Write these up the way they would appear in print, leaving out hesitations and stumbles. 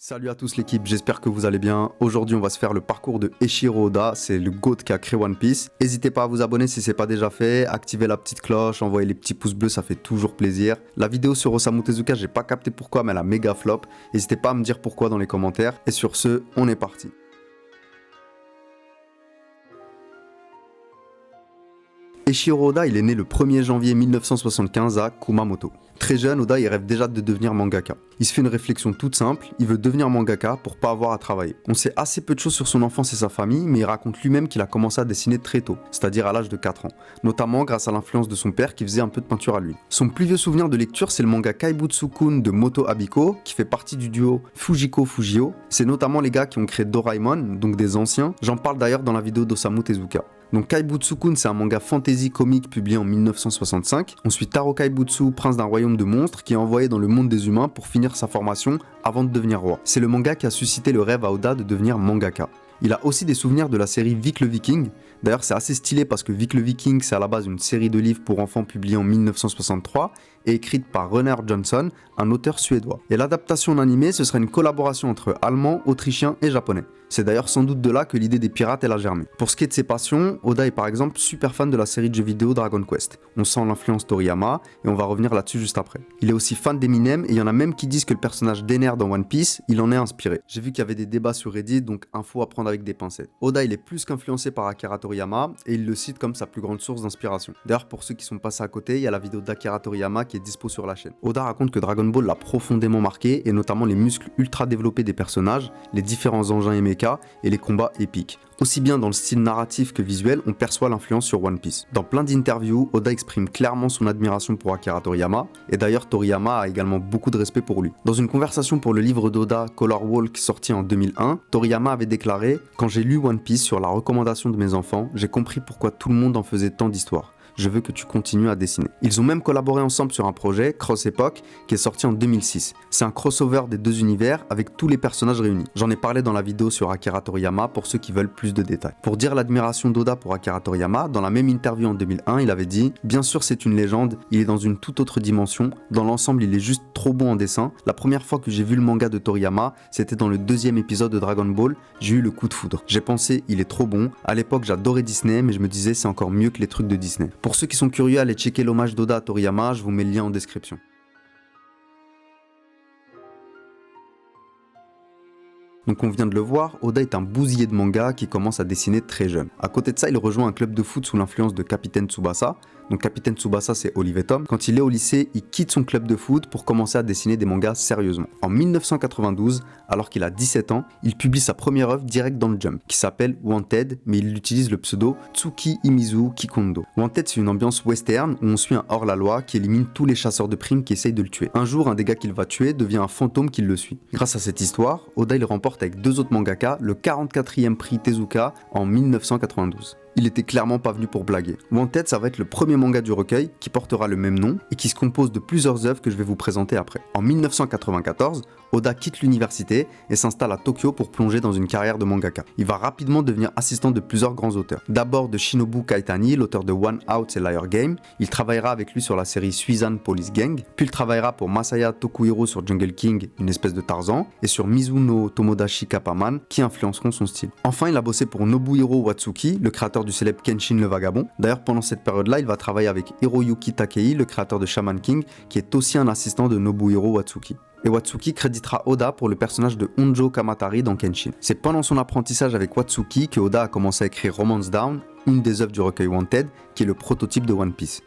Salut à tous l'équipe, j'espère que vous allez bien. Aujourd'hui on va se faire le parcours de Eiichiro Oda, c'est le GOAT qui a créé One Piece. N'hésitez pas à vous abonner si c'est pas déjà fait, activez la petite cloche, envoyez les petits pouces bleus, ça fait toujours plaisir. La vidéo sur Osamu Tezuka, j'ai pas capté pourquoi mais elle a méga flop. N'hésitez pas à me dire pourquoi dans les commentaires. Et sur ce, on est parti. Eiichiro Oda, il est né le 1er janvier 1975 à Kumamoto. Très jeune, Oda il rêve déjà de devenir mangaka. Il se fait une réflexion toute simple, il veut devenir mangaka pour pas avoir à travailler. On sait assez peu de choses sur son enfance et sa famille, mais il raconte lui-même qu'il a commencé à dessiner très tôt, c'est-à-dire à l'âge de 4 ans, notamment grâce à l'influence de son père qui faisait un peu de peinture à lui. Son plus vieux souvenir de lecture, c'est le manga Kaibutsu-kun de Moto Abiko, qui fait partie du duo Fujiko-Fujio. C'est notamment les gars qui ont créé Doraemon, donc des anciens. J'en parle d'ailleurs dans la vidéo d'Osamu Tezuka. Donc Kaibutsu-kun, c'est un manga fantasy comique publié en 1965. On suit Taro Kaibutsu, prince d'un royaume de monstres, qui est envoyé dans le monde des humains pour finir sa formation avant de devenir roi. C'est le manga qui a suscité le rêve à Oda de devenir mangaka. Il a aussi des souvenirs de la série Vic le Viking. D'ailleurs, c'est assez stylé parce que Vic le Viking, c'est à la base une série de livres pour enfants publiée en 1963 et écrite par Runar Johnson, un auteur suédois. Et l'adaptation en animé, ce serait une collaboration entre allemand, autrichien et japonais. C'est d'ailleurs sans doute de là que l'idée des pirates elle a germé. Pour ce qui est de ses passions, Oda est par exemple super fan de la série de jeux vidéo Dragon Quest. On sent l'influence Toriyama et on va revenir là-dessus juste après. Il est aussi fan d'Eminem et il y en a même qui disent que le personnage d'Ener dans One Piece, il en est inspiré. J'ai vu qu'il y avait des débats sur Reddit, donc info à prendre avec des pincettes. Oda il est plus qu'influencé par Akira Toriyama et il le cite comme sa plus grande source d'inspiration. D'ailleurs pour ceux qui sont passés à côté, il y a la vidéo d'Akira Toriyama qui est dispo sur la chaîne. Oda raconte que Dragon Ball l'a profondément marqué et notamment les muscles ultra développés des personnages, les différents engins et mechas et les combats épiques. Aussi bien dans le style narratif que visuel, on perçoit l'influence sur One Piece. Dans plein d'interviews, Oda exprime clairement son admiration pour Akira Toriyama, et d'ailleurs Toriyama a également beaucoup de respect pour lui. Dans une conversation pour le livre d'Oda, Color Walk, sorti en 2001, Toriyama avait déclaré « Quand j'ai lu One Piece sur la recommandation de mes enfants, j'ai compris pourquoi tout le monde en faisait tant d'histoires. Je veux que tu continues à dessiner. » Ils ont même collaboré ensemble sur un projet, Cross Epoch, qui est sorti en 2006. C'est un crossover des deux univers avec tous les personnages réunis. J'en ai parlé dans la vidéo sur Akira Toriyama pour ceux qui veulent plus de détails. Pour dire l'admiration d'Oda pour Akira Toriyama, dans la même interview en 2001, il avait dit « Bien sûr c'est une légende, il est dans une toute autre dimension, dans l'ensemble il est juste trop bon en dessin. La première fois que j'ai vu le manga de Toriyama, c'était dans le 2e épisode de Dragon Ball, j'ai eu le coup de foudre. J'ai pensé il est trop bon, à l'époque j'adorais Disney mais je me disais c'est encore mieux que les trucs de Disney. » Pour ceux qui sont curieux, allez checker l'hommage d'Oda à Toriyama, je vous mets le lien en description. Donc on vient de le voir, Oda est un bousier de manga qui commence à dessiner très jeune. À côté de ça, il rejoint un club de foot sous l'influence de Capitaine Tsubasa. Donc Capitaine Tsubasa, c'est Olive Tom. Quand il est au lycée, il quitte son club de foot pour commencer à dessiner des mangas sérieusement. En 1992, alors qu'il a 17 ans, il publie sa première œuvre direct dans le Jump, qui s'appelle Wanted, mais il utilise le pseudo Tsuki Imizu Kikondo. Wanted, c'est une ambiance western où on suit un hors-la-loi qui élimine tous les chasseurs de primes qui essayent de le tuer. Un jour, un des gars qu'il va tuer devient un fantôme qui le suit. Grâce à cette histoire, Oda il remporte avec deux autres mangaka le 44e prix Tezuka en 1992. Il était clairement pas venu pour blaguer. Wanted, ça va être le premier manga du recueil qui portera le même nom et qui se compose de plusieurs œuvres que je vais vous présenter après. En 1994, Oda quitte l'université et s'installe à Tokyo pour plonger dans une carrière de mangaka. Il va rapidement devenir assistant de plusieurs grands auteurs. D'abord de Shinobu Kaitani, l'auteur de One Out et Liar Game. Il travaillera avec lui sur la série Suizan Police Gang. Puis il travaillera pour Masaya Tokuhiro sur Jungle King, une espèce de Tarzan, et sur Mizuno Tomodachi Kappaman, qui influenceront son style. Enfin, il a bossé pour Nobuhiro Watsuki, le créateur du célèbre Kenshin le Vagabond. D'ailleurs, pendant cette période-là, il va travailler avec Hiroyuki Takei, le créateur de Shaman King, qui est aussi un assistant de Nobuhiro Watsuki. Et Watsuki créditera Oda pour le personnage de Honjo Kamatari dans Kenshin. C'est pendant son apprentissage avec Watsuki que Oda a commencé à écrire Romance Down, une des œuvres du recueil Wanted, qui est le prototype de One Piece.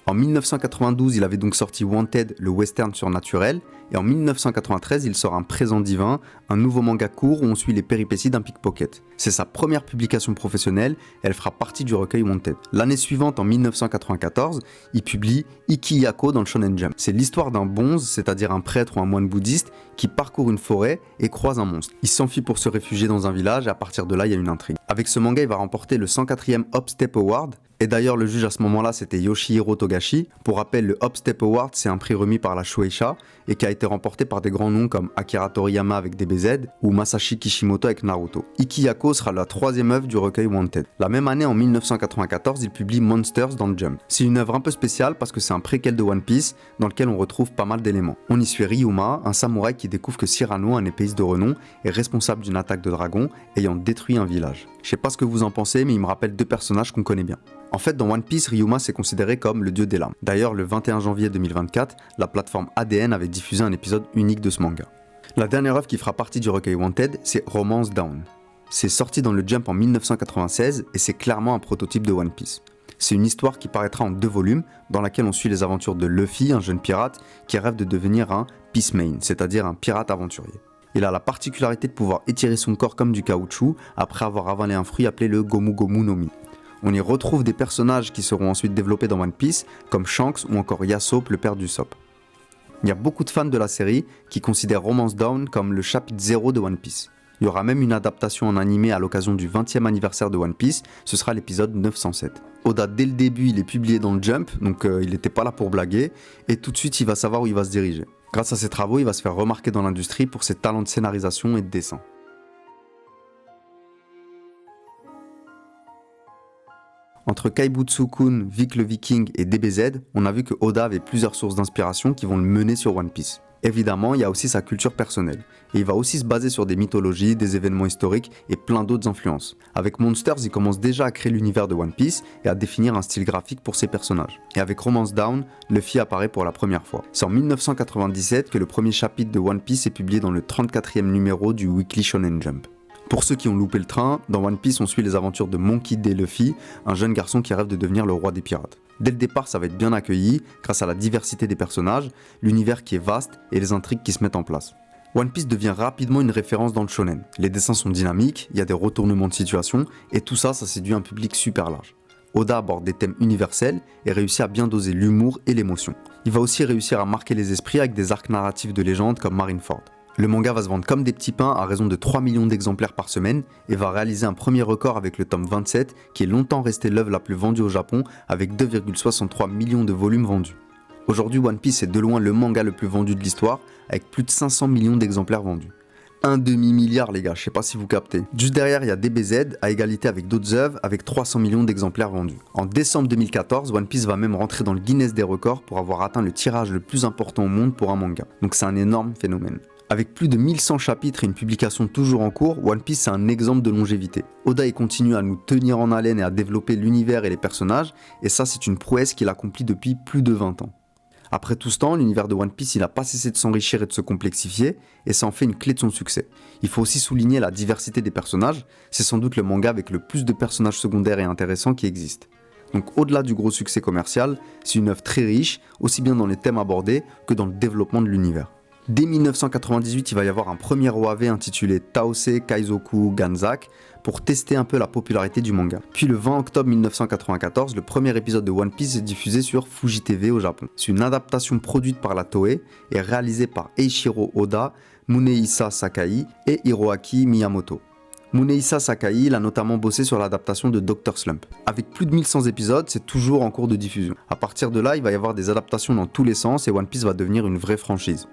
En 1992, il avait donc sorti Wanted, le western surnaturel, et en 1993, il sort Un présent divin, un nouveau manga court où on suit les péripéties d'un pickpocket. C'est sa première publication professionnelle, et elle fera partie du recueil Wanted. L'année suivante, en 1994, il publie Ikiyako dans le Shonen Jump. C'est l'histoire d'un bonze, c'est-à-dire un prêtre ou un moine bouddhiste, qui parcourt une forêt et croise un monstre. Il s'enfuit pour se réfugier dans un village, et à partir de là, il y a une intrigue. Avec ce manga, il va remporter le 104e Hop Step Award, Et d'ailleurs, le juge à ce moment-là, c'était Yoshihiro Togashi. Pour rappel, le Hop Step Award, c'est un prix remis par la Shueisha et qui a été remporté par des grands noms comme Akira Toriyama avec DBZ ou Masashi Kishimoto avec Naruto. Iki Yako sera la troisième œuvre du recueil Wanted. La même année, en 1994, il publie Monsters dans Jump. C'est une œuvre un peu spéciale parce que c'est un préquel de One Piece dans lequel on retrouve pas mal d'éléments. On y suit Ryuma, un samouraï qui découvre que Cyrano, un épéiste de renom, est responsable d'une attaque de dragon ayant détruit un village. Je sais pas ce que vous en pensez, mais il me rappelle deux personnages qu'on connaît bien. En fait, dans One Piece, Ryuma s'est considéré comme le dieu des larmes. D'ailleurs, le 21 janvier 2024, la plateforme ADN avait diffusé un épisode unique de ce manga. La dernière œuvre qui fera partie du recueil Wanted, c'est Romance Dawn. C'est sorti dans le Jump en 1996 et c'est clairement un prototype de One Piece. C'est une histoire qui paraîtra en 2 volumes, dans laquelle on suit les aventures de Luffy, un jeune pirate, qui rêve de devenir un Peace Main, c'est-à-dire un pirate aventurier. Il a la particularité de pouvoir étirer son corps comme du caoutchouc après avoir avalé un fruit appelé le Gomu Gomu no Mi. On y retrouve des personnages qui seront ensuite développés dans One Piece, comme Shanks ou encore Yasop, le père d'Usopp. Il y a beaucoup de fans de la série qui considèrent Romance Dawn comme le chapitre 0 de One Piece. Il y aura même une adaptation en animé à l'occasion du 20e anniversaire de One Piece, ce sera l'épisode 907. Oda, dès le début, il est publié dans le Jump, donc il n'était pas là pour blaguer, et tout de suite il va savoir où il va se diriger. Grâce à ses travaux, il va se faire remarquer dans l'industrie pour ses talents de scénarisation et de dessin. Entre Kaibutsu-kun, Vic le Viking et DBZ, on a vu que Oda avait plusieurs sources d'inspiration qui vont le mener sur One Piece. Évidemment, il y a aussi sa culture personnelle. Et il va aussi se baser sur des mythologies, des événements historiques et plein d'autres influences. Avec Monsters, il commence déjà à créer l'univers de One Piece et à définir un style graphique pour ses personnages. Et avec Romance Dawn, Luffy apparaît pour la première fois. C'est en 1997 que le premier chapitre de One Piece est publié dans le 34e numéro du Weekly Shonen Jump. Pour ceux qui ont loupé le train, dans One Piece on suit les aventures de Monkey D. Luffy, un jeune garçon qui rêve de devenir le roi des pirates. Dès le départ ça va être bien accueilli, grâce à la diversité des personnages, l'univers qui est vaste et les intrigues qui se mettent en place. One Piece devient rapidement une référence dans le shonen. Les dessins sont dynamiques, il y a des retournements de situation, et tout ça séduit un public super large. Oda aborde des thèmes universels et réussit à bien doser l'humour et l'émotion. Il va aussi réussir à marquer les esprits avec des arcs narratifs de légende comme Marineford. Le manga va se vendre comme des petits pains à raison de 3 millions d'exemplaires par semaine et va réaliser un premier record avec le tome 27 qui est longtemps resté l'œuvre la plus vendue au Japon avec 2,63 millions de volumes vendus. Aujourd'hui, One Piece est de loin le manga le plus vendu de l'histoire avec plus de 500 millions d'exemplaires vendus. Un demi-milliard les gars, je sais pas si vous captez. Juste derrière, il y a DBZ à égalité avec d'autres œuvres avec 300 millions d'exemplaires vendus. En décembre 2014, One Piece va même rentrer dans le Guinness des records pour avoir atteint le tirage le plus important au monde pour un manga. Donc c'est un énorme phénomène. Avec plus de 1100 chapitres et une publication toujours en cours, One Piece est un exemple de longévité. Oda il continue à nous tenir en haleine et à développer l'univers et les personnages, et ça c'est une prouesse qu'il accomplit depuis plus de 20 ans. Après tout ce temps, l'univers de One Piece il n'a pas cessé de s'enrichir et de se complexifier, et ça en fait une clé de son succès. Il faut aussi souligner la diversité des personnages, c'est sans doute le manga avec le plus de personnages secondaires et intéressants qui existent. Donc au-delà du gros succès commercial, c'est une œuvre très riche, aussi bien dans les thèmes abordés que dans le développement de l'univers. Dès 1998, il va y avoir un premier OAV intitulé Taose Kaizoku Ganzak pour tester un peu la popularité du manga. Puis le 20 octobre 1994, le premier épisode de One Piece est diffusé sur Fuji TV au Japon. C'est une adaptation produite par la Toei et réalisée par Eiichiro Oda, Munehisa Sakai et Hiroaki Miyamoto. Munehisa Sakai il a notamment bossé sur l'adaptation de Dr. Slump. Avec plus de 1100 épisodes, c'est toujours en cours de diffusion. À partir de là, il va y avoir des adaptations dans tous les sens et One Piece va devenir une vraie franchise.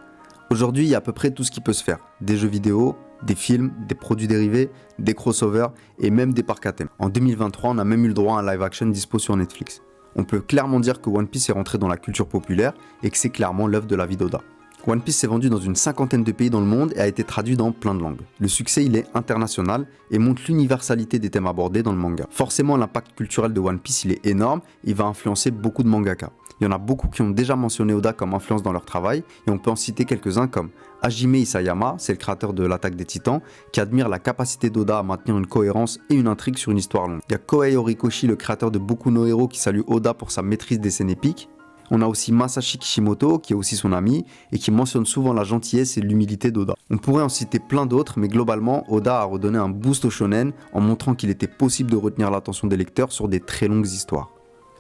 Aujourd'hui, il y a à peu près tout ce qui peut se faire. Des jeux vidéo, des films, des produits dérivés, des crossovers et même des parcs à thème. En 2023, on a même eu le droit à un live action dispo sur Netflix. On peut clairement dire que One Piece est rentré dans la culture populaire et que c'est clairement l'œuvre de la vie d'Oda. One Piece s'est vendu dans une 50aine de pays dans le monde et a été traduit dans plein de langues. Le succès il est international et montre l'universalité des thèmes abordés dans le manga. Forcément l'impact culturel de One Piece il est énorme et il va influencer beaucoup de mangaka. Il y en a beaucoup qui ont déjà mentionné Oda comme influence dans leur travail et on peut en citer quelques-uns comme Hajime Isayama, c'est le créateur de l'Attaque des Titans, qui admire la capacité d'Oda à maintenir une cohérence et une intrigue sur une histoire longue. Il y a Kohei Horikoshi, le créateur de Boku no Hero, qui salue Oda pour sa maîtrise des scènes épiques. On a aussi Masashi Kishimoto, qui est aussi son ami, et qui mentionne souvent la gentillesse et l'humilité d'Oda. On pourrait en citer plein d'autres, mais globalement, Oda a redonné un boost au shonen en montrant qu'il était possible de retenir l'attention des lecteurs sur des très longues histoires.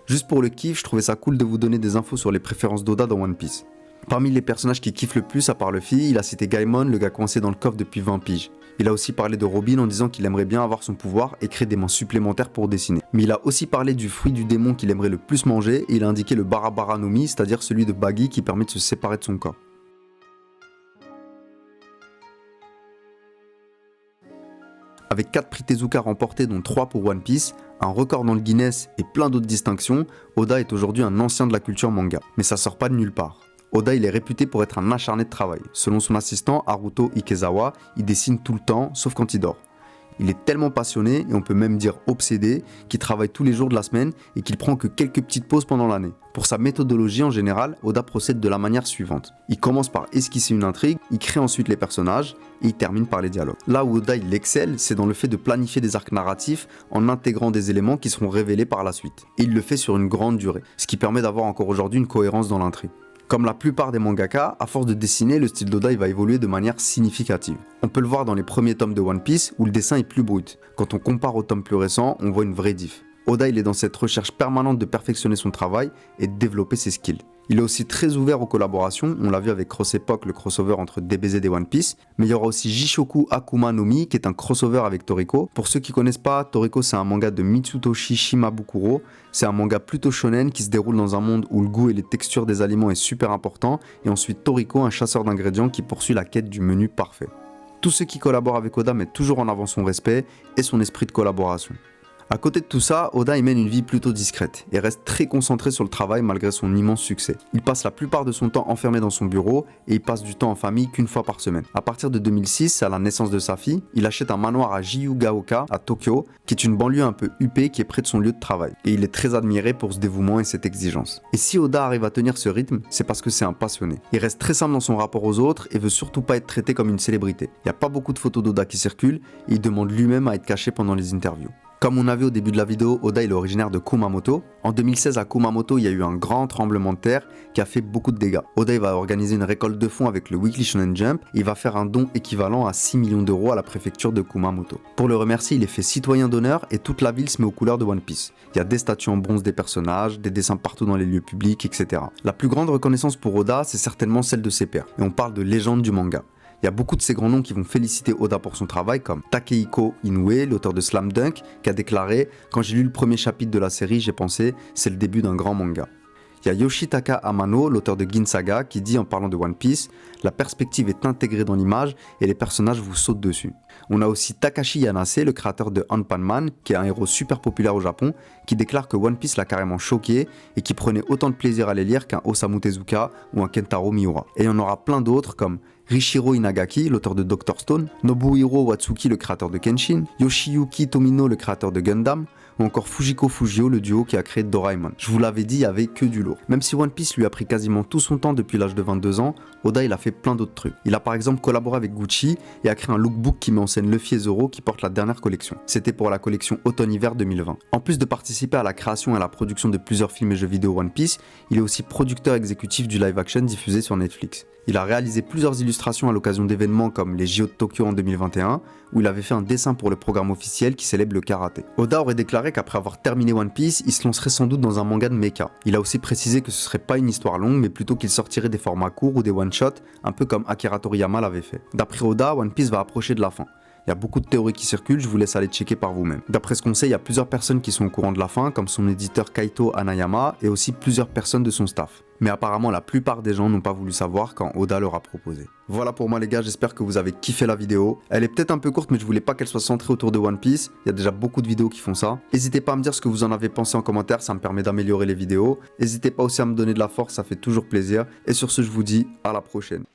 Juste pour le kiff, je trouvais ça cool de vous donner des infos sur les préférences d'Oda dans One Piece. Parmi les personnages qui kiffent le plus, à part Luffy, il a cité Gaimon, le gars coincé dans le coffre depuis 20 piges. Il a aussi parlé de Robin en disant qu'il aimerait bien avoir son pouvoir et créer des mains supplémentaires pour dessiner. Mais il a aussi parlé du fruit du démon qu'il aimerait le plus manger et il a indiqué le Barabara no Mi, c'est-à-dire celui de Buggy qui permet de se séparer de son corps. Avec 4 prix Tezuka remportés dont 3 pour One Piece, un record dans le Guinness et plein d'autres distinctions, Oda est aujourd'hui un ancien de la culture manga. Mais ça sort pas de nulle part. Oda il est réputé pour être un acharné de travail. Selon son assistant Haruto Ikezawa, il dessine tout le temps, sauf quand il dort. Il est tellement passionné, et on peut même dire obsédé, qu'il travaille tous les jours de la semaine et qu'il prend que quelques petites pauses pendant l'année. Pour sa méthodologie en général, Oda procède de la manière suivante. Il commence par esquisser une intrigue, il crée ensuite les personnages, et il termine par les dialogues. Là où Oda il excelle, c'est dans le fait de planifier des arcs narratifs en intégrant des éléments qui seront révélés par la suite. Et il le fait sur une grande durée, ce qui permet d'avoir encore aujourd'hui une cohérence dans l'intrigue. Comme la plupart des mangaka, à force de dessiner, le style d'Oda va évoluer de manière significative. On peut le voir dans les premiers tomes de One Piece où le dessin est plus brut. Quand on compare aux tomes plus récents, on voit une vraie diff. Oda il est dans cette recherche permanente de perfectionner son travail et de développer ses skills. Il est aussi très ouvert aux collaborations, on l'a vu avec Cross Epoch, le crossover entre DBZ et One Piece, mais il y aura aussi Jishoku Akuma no Mi qui est un crossover avec Toriko. Pour ceux qui connaissent pas, Toriko c'est un manga de Mitsutoshi Shimabukuro, c'est un manga plutôt shonen qui se déroule dans un monde où le goût et les textures des aliments est super important, et ensuite Toriko, un chasseur d'ingrédients qui poursuit la quête du menu parfait. Tous ceux qui collaborent avec Oda mettent toujours en avant son respect et son esprit de collaboration. À côté de tout ça, Oda y mène une vie plutôt discrète et reste très concentré sur le travail malgré son immense succès. Il passe la plupart de son temps enfermé dans son bureau et il passe du temps en famille qu'une fois par semaine. À partir de 2006, à la naissance de sa fille, il achète un manoir à Jiyugaoka, à Tokyo, qui est une banlieue un peu huppée qui est près de son lieu de travail. Et il est très admiré pour ce dévouement et cette exigence. Et si Oda arrive à tenir ce rythme, c'est parce que c'est un passionné. Il reste très simple dans son rapport aux autres et veut surtout pas être traité comme une célébrité. Il n'y a pas beaucoup de photos d'Oda qui circulent et il demande lui-même à être caché pendant les interviews. Comme on a vu au début de la vidéo, Oda est originaire de Kumamoto. En 2016 à Kumamoto, il y a eu un grand tremblement de terre qui a fait beaucoup de dégâts. Oda va organiser une récolte de fonds avec le Weekly Shonen Jump et il va faire un don équivalent à 6 millions d'euros à la préfecture de Kumamoto. Pour le remercier, il est fait citoyen d'honneur et toute la ville se met aux couleurs de One Piece. Il y a des statues en bronze des personnages, des dessins partout dans les lieux publics, etc. La plus grande reconnaissance pour Oda, c'est certainement celle de ses pairs. Et on parle de légende du manga. Il y a beaucoup de ces grands noms qui vont féliciter Oda pour son travail, comme Takehiko Inoue, l'auteur de Slam Dunk, qui a déclaré « Quand j'ai lu le premier chapitre de la série, j'ai pensé « c'est le début d'un grand manga ». Il y a Yoshitaka Amano, l'auteur de Gin Saga, qui dit en parlant de One Piece « La perspective est intégrée dans l'image et les personnages vous sautent dessus ». On a aussi Takashi Yanase, le créateur de One Man, qui est un héros super populaire au Japon, qui déclare que One Piece l'a carrément choqué et qui prenait autant de plaisir à les lire qu'un Osamu Tezuka ou un Kentaro Miura. Et il y en aura plein d'autres comme Rishiro Inagaki, l'auteur de Dr. Stone, Nobuhiro Watsuki, le créateur de Kenshin, Yoshiyuki Tomino, le créateur de Gundam, ou encore Fujiko Fujio, le duo qui a créé Doraemon. Je vous l'avais dit, il y avait que du lourd. Même si One Piece lui a pris quasiment tout son temps depuis l'âge de 22 ans, Oda il a fait plein d'autres trucs. Il a par exemple collaboré avec Gucci et a créé un lookbook qui met en scène Luffy et Zoro qui porte la dernière collection. C'était pour la collection automne-hiver 2020. En plus de participer à la création et à la production de plusieurs films et jeux vidéo One Piece, il est aussi producteur exécutif du live action diffusé sur Netflix. Il a réalisé plusieurs illustrations à l'occasion d'événements comme les JO de Tokyo en 2021, où il avait fait un dessin pour le programme officiel qui célèbre le karaté. Oda aurait déclaré qu'après avoir terminé One Piece, il se lancerait sans doute dans un manga de mecha. Il a aussi précisé que ce serait pas une histoire longue, mais plutôt qu'il sortirait des formats courts ou des one-shots, un peu comme Akira Toriyama l'avait fait. D'après Oda, One Piece va approcher de la fin. Il y a beaucoup de théories qui circulent, je vous laisse aller checker par vous-même. D'après ce qu'on sait, il y a plusieurs personnes qui sont au courant de la fin, comme son éditeur Kaito Hanayama, et aussi plusieurs personnes de son staff. Mais apparemment, la plupart des gens n'ont pas voulu savoir quand Oda leur a proposé. Voilà pour moi les gars, j'espère que vous avez kiffé la vidéo. Elle est peut-être un peu courte, mais je voulais pas qu'elle soit centrée autour de One Piece. Il y a déjà beaucoup de vidéos qui font ça. N'hésitez pas à me dire ce que vous en avez pensé en commentaire, ça me permet d'améliorer les vidéos. N'hésitez pas aussi à me donner de la force, ça fait toujours plaisir. Et sur ce, je vous dis à la prochaine.